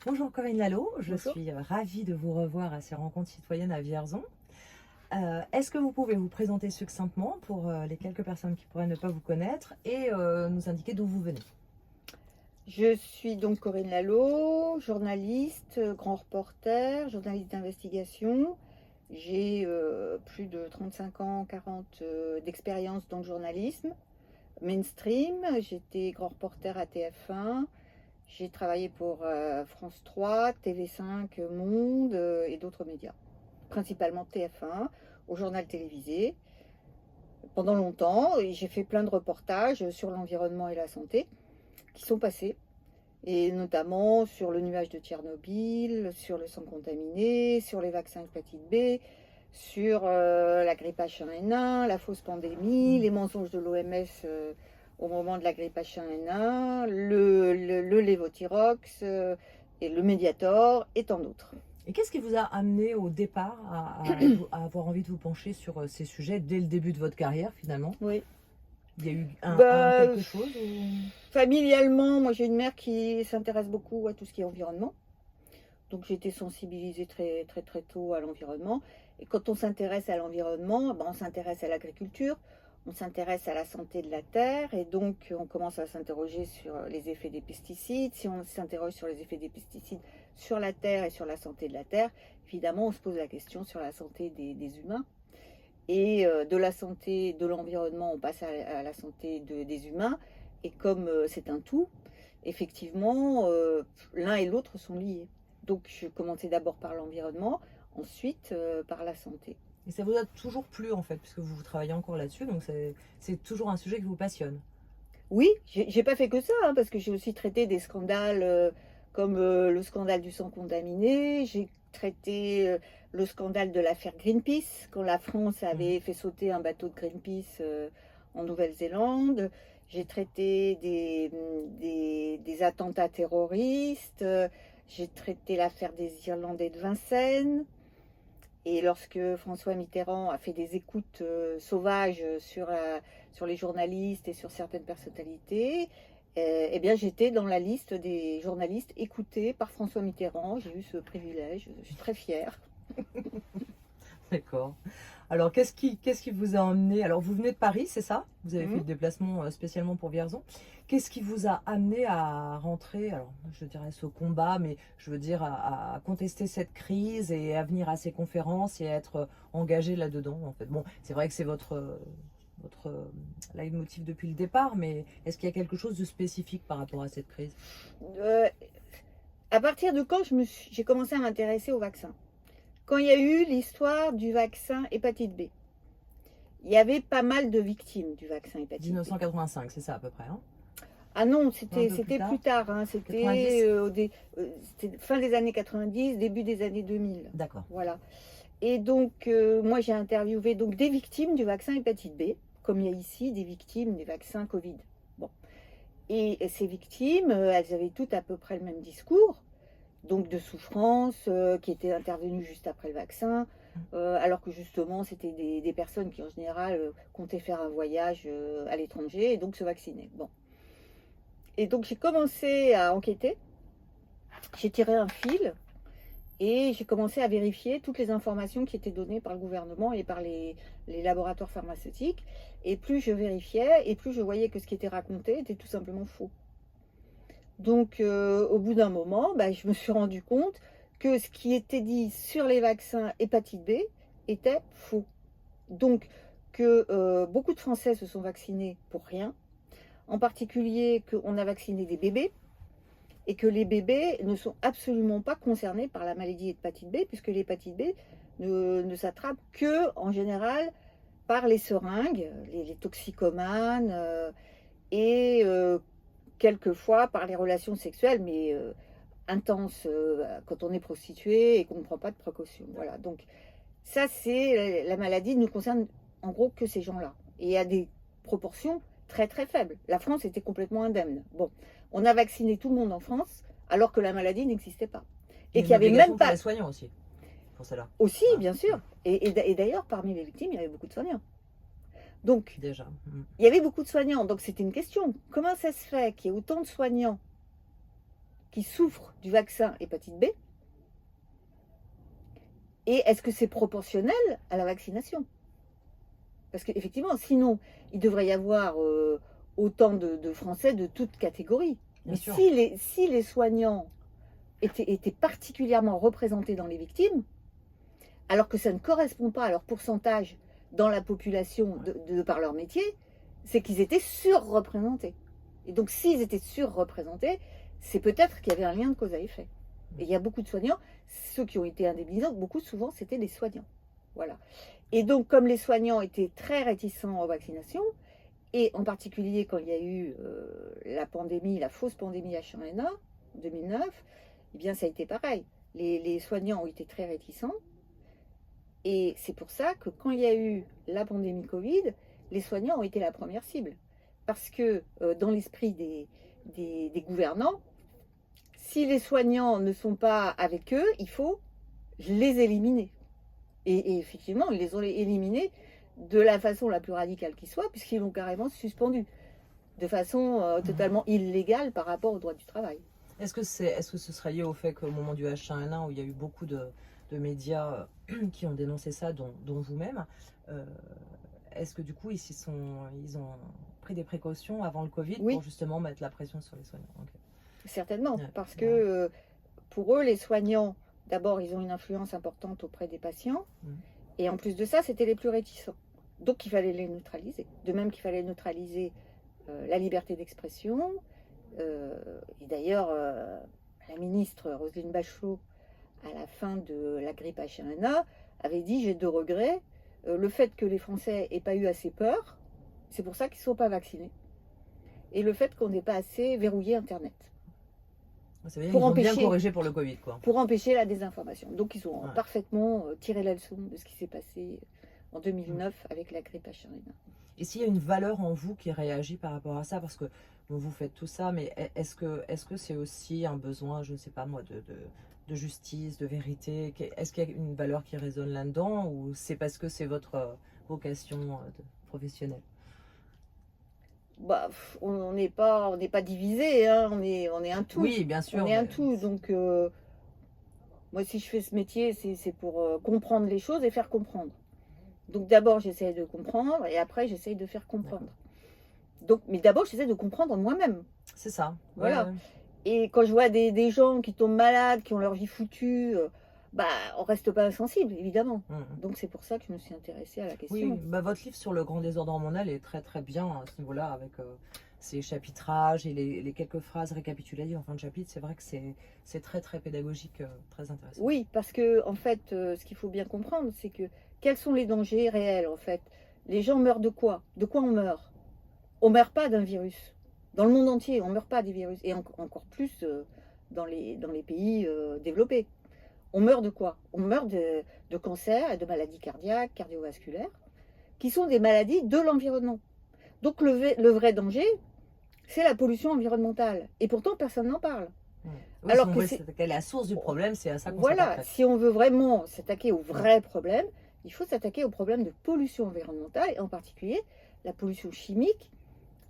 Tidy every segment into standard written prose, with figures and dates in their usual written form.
Bonjour Corinne Lalo, je Bonjour. suis ravie de vous revoir à ces rencontres citoyennes à Vierzon. Est-ce que vous pouvez vous présenter succinctement pour les quelques personnes qui pourraient ne pas vous connaître et nous indiquer d'où vous venez? Je suis donc Corinne Lalo, journaliste, grand reporter, journaliste d'investigation. J'ai plus de 35 ans, 40 d'expérience dans le journalisme mainstream. J'étais grand reporter à TF1. J'ai travaillé pour France 3, TV5, Monde et d'autres médias. Principalement TF1, au journal télévisé. Pendant longtemps, et j'ai fait plein de reportages sur l'environnement et la santé qui sont passés. Et notamment sur le nuage de Tchernobyl, sur le sang contaminé, sur les vaccins hépatite B, sur la grippe H1N1, la fausse pandémie, les mensonges de l'OMS au moment de la grippe H1N1, le lévothyrox et le Mediator et tant d'autres. Et qu'est-ce qui vous a amené au départ à avoir envie de vous pencher sur ces sujets dès le début de votre carrière finalement? Oui. Il y a eu Bah, quelque chose familialement, moi j'ai une mère qui s'intéresse beaucoup à tout ce qui est environnement. Donc j'ai été sensibilisée très tôt à l'environnement. Et quand on s'intéresse à l'environnement, ben, on s'intéresse à l'agriculture, on s'intéresse à la santé de la terre, et donc on commence à s'interroger sur les effets des pesticides. Si on s'interroge sur les effets des pesticides sur la terre et sur la santé de la terre, évidemment on se pose la question sur la santé des humains. Et de la santé de l'environnement, on passe à la santé des humains. Et comme c'est un tout, effectivement, l'un et l'autre sont liés. Donc je commençais d'abord par l'environnement, ensuite par la santé. et ça vous a toujours plu en fait, puisque vous travaillez encore là-dessus, donc c'est toujours un sujet qui vous passionne. Oui, j'ai pas fait que ça, hein, parce que j'ai aussi traité des scandales comme le scandale du sang contaminé. J'ai traité le scandale de l'affaire Greenpeace, quand la France avait fait sauter un bateau de Greenpeace en Nouvelle-Zélande. J'ai traité des attentats terroristes. J'ai traité l'affaire des Irlandais de Vincennes. Et lorsque François Mitterrand a fait des écoutes sauvages sur les journalistes et sur certaines personnalités, eh bien j'étais dans la liste des journalistes écoutés par François Mitterrand. J'ai eu ce privilège, je suis très fière. D'accord. Alors, qu'est-ce qui vous a emmené? Alors, vous venez de Paris, c'est ça? Vous avez fait Mmh. le déplacement spécialement pour Vierzon. Qu'est-ce qui vous a amené à rentrer, alors, je dirais ce combat, mais je veux dire à contester cette crise et à venir à ces conférences et à être engagé là-dedans, en fait? Bon, c'est vrai que c'est votre leitmotiv depuis le départ, mais est-ce qu'il y a quelque chose de spécifique par rapport à cette crise? Euh, à partir de quand j'ai commencé à m'intéresser au vaccin? Quand il y a eu l'histoire du vaccin hépatite B. Il y avait pas mal de victimes du vaccin hépatite B. 1985, c'est ça à peu près, hein? Ah non, Un peu c'était plus tard, hein. C'était 90? fin des années 90, début des années 2000. D'accord. Voilà. Et donc, moi, j'ai interviewé donc, des victimes du vaccin hépatite B, comme il y a ici des victimes des vaccins Covid. Bon. Et ces victimes, elles avaient toutes à peu près le même discours, donc de souffrance, qui étaient intervenues juste après le vaccin, alors que justement, c'était des personnes qui, en général, comptaient faire un voyage à l'étranger et donc se vacciner. Bon. Et donc, j'ai commencé à enquêter, j'ai tiré un fil. Et j'ai commencé à vérifier toutes les informations qui étaient données par le gouvernement et par les laboratoires pharmaceutiques. Et plus je vérifiais, et plus je voyais que ce qui était raconté était tout simplement faux. Donc, au bout d'un moment, je me suis rendu compte que ce qui était dit sur les vaccins hépatite B était faux. Donc, que beaucoup de Français se sont vaccinés pour rien. En particulier qu'on a vacciné des bébés, et que les bébés ne sont absolument pas concernés par la maladie hépatite B, puisque l'hépatite B ne s'attrape que, en général, par les seringues, les toxicomanes, et quelquefois par les relations sexuelles, mais intenses quand on est prostituée et qu'on ne prend pas de précautions. Voilà, donc ça, c'est la maladie ne concerne en gros que ces gens-là, et à des proportions très faibles. La France était complètement indemne. Bon, on a vacciné tout le monde en France alors que la maladie n'existait pas. Il y Et a qu'il une n'y avait obligation même pour pas... les soignants aussi, pour cela. Aussi, Ah, bien sûr. Et d'ailleurs, parmi les victimes, il y avait beaucoup de soignants. Donc, déjà. il y avait beaucoup de soignants. Donc, c'était une question. Comment ça se fait qu'il y ait autant de soignants qui souffrent du vaccin hépatite B? Et est-ce que c'est proportionnel à la vaccination? Parce qu'effectivement, sinon, il devrait y avoir autant de Français de toutes catégories. Bien Mais sûr. si les soignants étaient particulièrement représentés dans les victimes, alors que ça ne correspond pas à leur pourcentage dans la population de par leur métier, c'est qu'ils étaient surreprésentés. Et donc, s'ils étaient surreprésentés, c'est peut-être qu'il y avait un lien de cause à effet. Et il y a beaucoup de soignants, ceux qui ont été indemnisés, beaucoup souvent, c'était des soignants. Voilà. Et donc, comme les soignants étaient très réticents aux vaccinations, et en particulier quand il y a eu la pandémie, la fausse pandémie H1N1, en 2009, eh bien, ça a été pareil. Les soignants ont été très réticents. Et c'est pour ça que quand il y a eu la pandémie Covid, les soignants ont été la première cible. Parce que dans l'esprit des gouvernants, si les soignants ne sont pas avec eux, il faut les éliminer. Et effectivement, ils les ont éliminés de la façon la plus radicale qui soit, puisqu'ils l'ont carrément suspendu, de façon totalement illégale par rapport au droit du travail. Est-ce que ce serait lié au fait qu'au moment du H1N1, où il y a eu beaucoup de médias qui ont dénoncé ça, dont vous-même, est-ce que du coup, ils ont pris des précautions avant le Covid Oui. pour justement mettre la pression sur les soignants? Okay. Certainement, parce que pour eux, les soignants, d'abord, ils ont une influence importante auprès des patients, et en plus de ça, c'était les plus réticents. Donc, il fallait les neutraliser. De même qu'il fallait neutraliser la liberté d'expression. Et d'ailleurs, la ministre Roselyne Bachelot, à la fin de la grippe H1N1, avait dit « J'ai de regrets. Le fait que les Français n'aient pas eu assez peur, c'est pour ça qu'ils ne sont pas vaccinés. Et le fait qu'on n'ait pas assez verrouillé Internet. » Ça veut dire qu'ils ont bien corrigé pour le Covid, quoi. Pour empêcher la désinformation. Donc, ils ont parfaitement tiré la leçon de ce qui s'est passé en 2009 avec la grippe H1N1. Et s'il y a une valeur en vous qui réagit par rapport à ça, parce que bon, vous faites tout ça, mais est-ce que c'est aussi un besoin, je ne sais pas moi, de justice, de vérité? Est-ce qu'il y a une valeur qui résonne là-dedans, ou c'est parce que c'est votre vocation professionnelle? Bah, on n'est pas divisé, hein, on est un tout. Oui, bien sûr. On est un tout, donc moi si je fais ce métier, c'est pour comprendre les choses et faire comprendre. Donc d'abord j'essaie de comprendre et après j'essaie de faire comprendre. Donc, mais d'abord j'essaie de comprendre moi-même. C'est ça. Voilà. Et quand je vois des gens qui tombent malades, qui ont leur vie foutue, bah, on reste pas insensible, évidemment. Donc c'est pour ça que je me suis intéressée à la question. Oui, bah, votre livre sur le grand désordre hormonal est très très bien à ce niveau-là, avec ses chapitrages et les quelques phrases récapitulatives en fin de chapitre. C'est vrai que c'est très très pédagogique, très intéressant. Oui, parce que en fait, ce qu'il faut bien comprendre, c'est que quels sont les dangers réels en fait? Les gens meurent de quoi? De quoi on meurt? On meurt pas d'un virus. Dans le monde entier, on meurt pas des virus. Et encore plus dans les pays développés. On meurt de quoi? On meurt de cancer et de maladies cardiaques, cardiovasculaires, qui sont des maladies de l'environnement. Donc le vrai danger, c'est la pollution environnementale. Et pourtant, personne n'en parle. Oui, alors si on veut la source du problème, c'est à ça qu'on s'attaque. Voilà, si on veut vraiment s'attaquer au vrai problème, il faut s'attaquer au problème de pollution environnementale, et en particulier la pollution chimique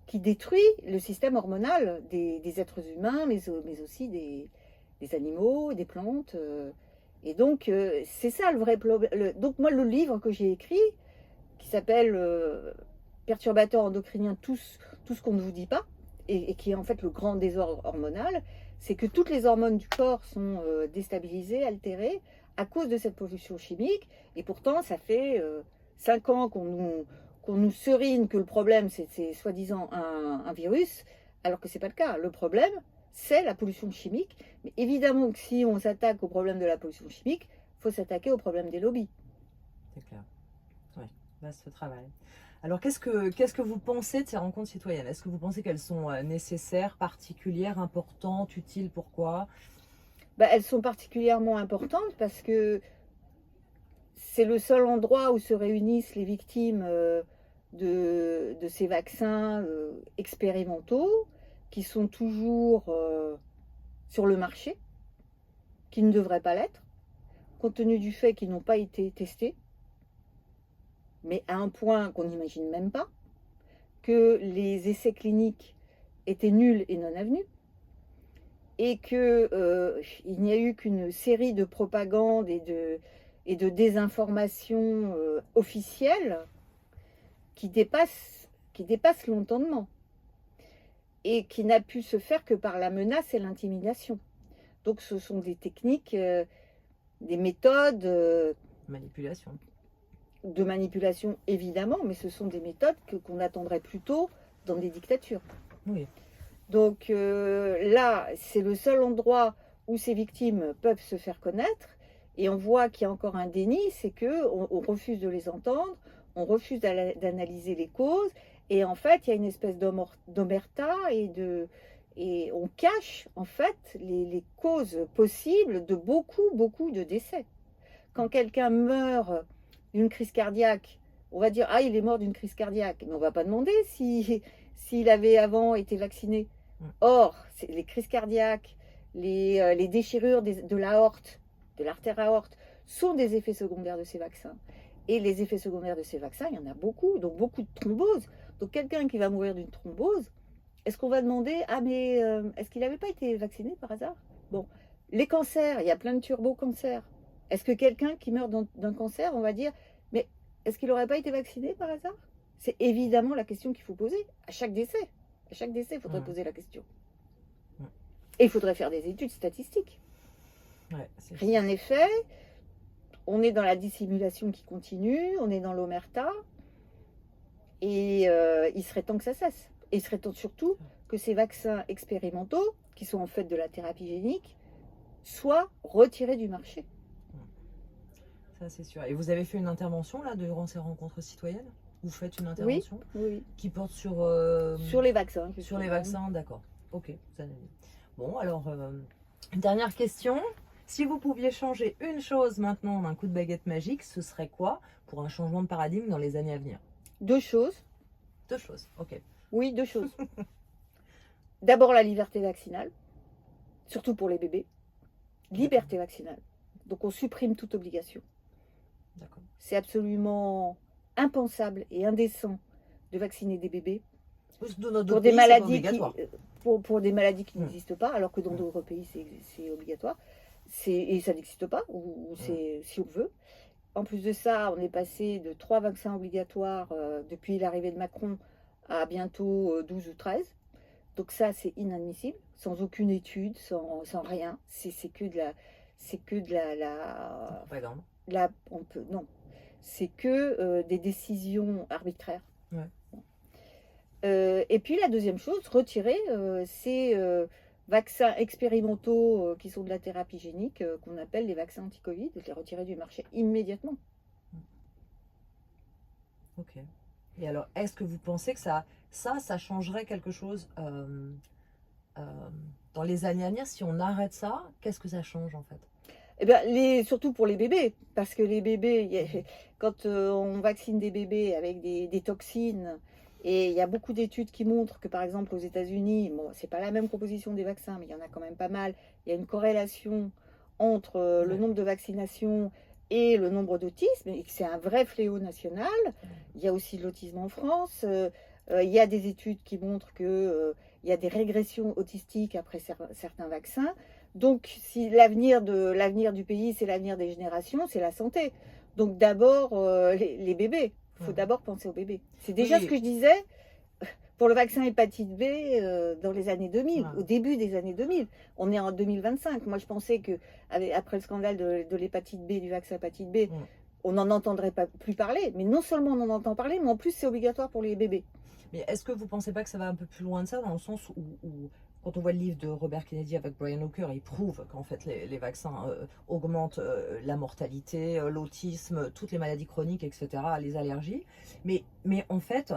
qui détruit le système hormonal des êtres humains, mais aussi des animaux, des plantes. Et donc, c'est ça le vrai problème. Donc moi, le livre que j'ai écrit, qui s'appelle Perturbateurs endocriniens, tout ce qu'on ne vous dit pas, et qui est en fait le grand désordre hormonal, c'est que toutes les hormones du corps sont déstabilisées, altérées, à cause de cette pollution chimique. Et pourtant, ça fait 5 ans qu'on nous serine que le problème, c'est soi-disant un virus, alors que ce n'est pas le cas. Le problème, c'est la pollution chimique. Mais évidemment que si on s'attaque au problème de la pollution chimique, il faut s'attaquer au problème des lobbies. C'est clair. Oui, là, ce travail. Alors, qu'est-ce que vous pensez de ces rencontres citoyennes? Est-ce que vous pensez qu'elles sont nécessaires, particulières, importantes, utiles? Pourquoi? Bah, elles sont particulièrement importantes parce que c'est le seul endroit où se réunissent les victimes de ces vaccins expérimentaux qui sont toujours sur le marché, qui ne devraient pas l'être, compte tenu du fait qu'ils n'ont pas été testés, mais à un point qu'on n'imagine même pas, que les essais cliniques étaient nuls et non avenus, et que il n'y a eu qu'une série de propagandes et de désinformation officielle qui dépasse l'entendement et qui n'a pu se faire que par la menace et l'intimidation. Donc ce sont des techniques, des méthodes Manipulation. de manipulation évidemment, mais ce sont des méthodes qu'on attendrait plutôt dans des dictatures. Oui. Donc là, c'est le seul endroit où ces victimes peuvent se faire connaître, et on voit qu'il y a encore un déni, c'est qu'on refuse de les entendre, on refuse d'analyser les causes, et en fait, il y a une espèce d'omerta et on cache en fait les causes possibles de beaucoup de décès. Quand quelqu'un meurt d'une crise cardiaque, on va dire « Ah, il est mort d'une crise cardiaque », mais on ne va pas demander s'il avait avant été vacciné. Or, les crises cardiaques, les déchirures de l'aorte, de l'artère aorte, sont des effets secondaires de ces vaccins. Et les effets secondaires de ces vaccins, il y en a beaucoup, donc beaucoup de thromboses. Donc quelqu'un qui va mourir d'une thrombose, est-ce qu'on va demander « Ah, mais est-ce qu'il n'avait pas été vacciné par hasard ?» Bon, les cancers, il y a plein de turbo-cancers. Est-ce que quelqu'un qui meurt d'un cancer, on va dire « Mais est-ce qu'il n'aurait pas été vacciné par hasard ?» C'est évidemment la question qu'il faut poser à chaque décès. À chaque décès, il faudrait poser la question. Et il faudrait faire des études statistiques. Ouais, rien n'est fait. On est dans la dissimulation qui continue. On est dans l'omerta. Et il serait temps que ça cesse. Et il serait temps surtout que ces vaccins expérimentaux, qui sont en fait de la thérapie génique, soient retirés du marché. Ça, c'est sûr. Et vous avez fait une intervention là durant ces rencontres citoyennes? Vous faites une intervention oui. Qui porte sur les vaccins. Sur les vaccins, d'accord. Ok. Bon, alors, dernière question. Si vous pouviez changer une chose maintenant d'un coup de baguette magique, ce serait quoi pour un changement de paradigme dans les années à venir? 2 choses. 2 choses, ok. Oui, 2 choses. D'abord, la liberté vaccinale, surtout pour les bébés. Liberté vaccinale. Donc, on supprime toute obligation. D'accord. C'est absolument impensable et indécent de vacciner des bébés pour des maladies pour des maladies qui n'existent pas, alors que dans d'autres pays c'est obligatoire. Et ça n'existe pas, ou c'est si on veut. En plus de ça, on est passé de 3 vaccins obligatoires depuis l'arrivée de Macron à bientôt 12 ou 13. Donc ça, c'est inadmissible, sans aucune étude, sans rien. C'est que de la propagande. Non, c'est que des décisions arbitraires. Ouais. Et puis la deuxième chose, retirer ces vaccins expérimentaux qui sont de la thérapie génique, qu'on appelle les vaccins anti-Covid, les retirer du marché immédiatement. Ok. Et alors, est-ce que vous pensez que ça changerait quelque chose dans les années à venir? Si on arrête ça, qu'est-ce que ça change en fait? Eh bien, surtout pour les bébés, parce que les bébés, quand on vaccine des bébés avec des toxines, et il y a beaucoup d'études qui montrent que par exemple aux États-Unis, bon, c'est pas la même composition des vaccins, mais il y en a quand même pas mal, il y a une corrélation entre le nombre de vaccinations et le nombre d'autisme, et que c'est un vrai fléau national. Il y a aussi l'autisme en France. Il y a des études qui montrent qu'il y a des régressions autistiques après certains vaccins. Donc, si l'avenir du pays, c'est l'avenir des générations, c'est la santé. Donc, d'abord, les bébés. Il faut d'abord penser aux bébés. C'est déjà ce que je disais pour le vaccin hépatite B dans les années 2000, au début des années 2000. On est en 2025. Moi, je pensais qu'après le scandale de l'hépatite B, du vaccin hépatite B, on n'en entendrait plus parler. Mais non seulement on en entend parler, mais en plus, c'est obligatoire pour les bébés. Mais est-ce que vous ne pensez pas que ça va un peu plus loin de ça, dans le sens où quand on voit le livre de Robert Kennedy avec Brian Hooker, il prouve qu'en fait les vaccins augmentent la mortalité, l'autisme, toutes les maladies chroniques, etc., les allergies. Mais en fait,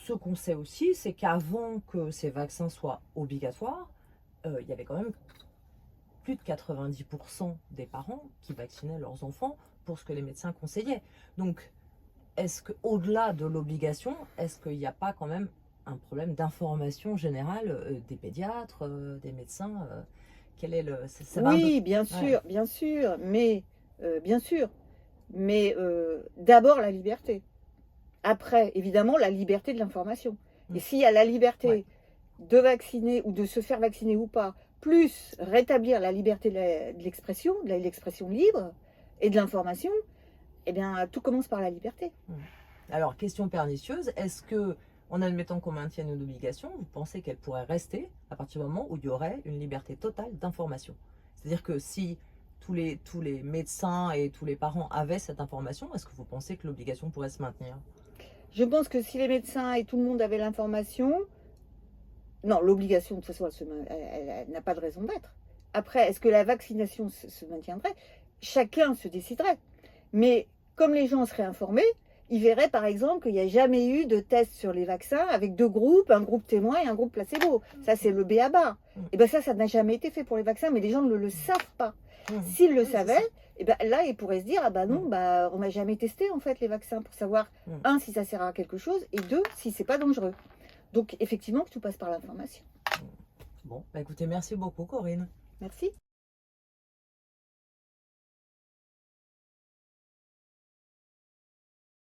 ce qu'on sait aussi, c'est qu'avant que ces vaccins soient obligatoires, il y avait quand même plus de 90% des parents qui vaccinaient leurs enfants pour ce que les médecins conseillaient. Donc, est-ce qu'au-delà de l'obligation, est-ce qu'il n'y a pas quand même un problème d'information générale des pédiatres, des médecins quel est le... Oui, bien sûr, bien sûr, mais d'abord la liberté. Après, évidemment, la liberté de l'information. Et s'il y a la liberté de vacciner ou de se faire vacciner ou pas plus rétablir la liberté de l'expression, de l'expression libre et de l'information, eh bien, tout commence par la liberté. Alors, question pernicieuse, est-ce que, en admettant qu'on maintienne une obligation, vous pensez qu'elle pourrait rester à partir du moment où il y aurait une liberté totale d'information? C'est-à-dire que si tous les médecins et tous les parents avaient cette information, est-ce que vous pensez que l'obligation pourrait se maintenir? Je pense que si les médecins et tout le monde avaient l'information, non, l'obligation, de toute façon, elle n'a pas de raison d'être. Après, est-ce que la vaccination se maintiendrait? Chacun se déciderait. Mais comme les gens seraient informés, ils verraient par exemple qu'il n'y a jamais eu de test sur les vaccins avec deux groupes, un groupe témoin et un groupe placebo. Ça, c'est le b.a.-ba. Et bien ça n'a jamais été fait pour les vaccins, mais les gens ne le savent pas. S'ils le savaient, et ben là, ils pourraient se dire, ah bah non, bah, on n'a jamais testé en fait les vaccins pour savoir, un, si ça sert à quelque chose, et deux, si c'est pas dangereux. Donc effectivement, que tout passe par l'information. Bon, bah écoutez, merci beaucoup Corinne. Merci.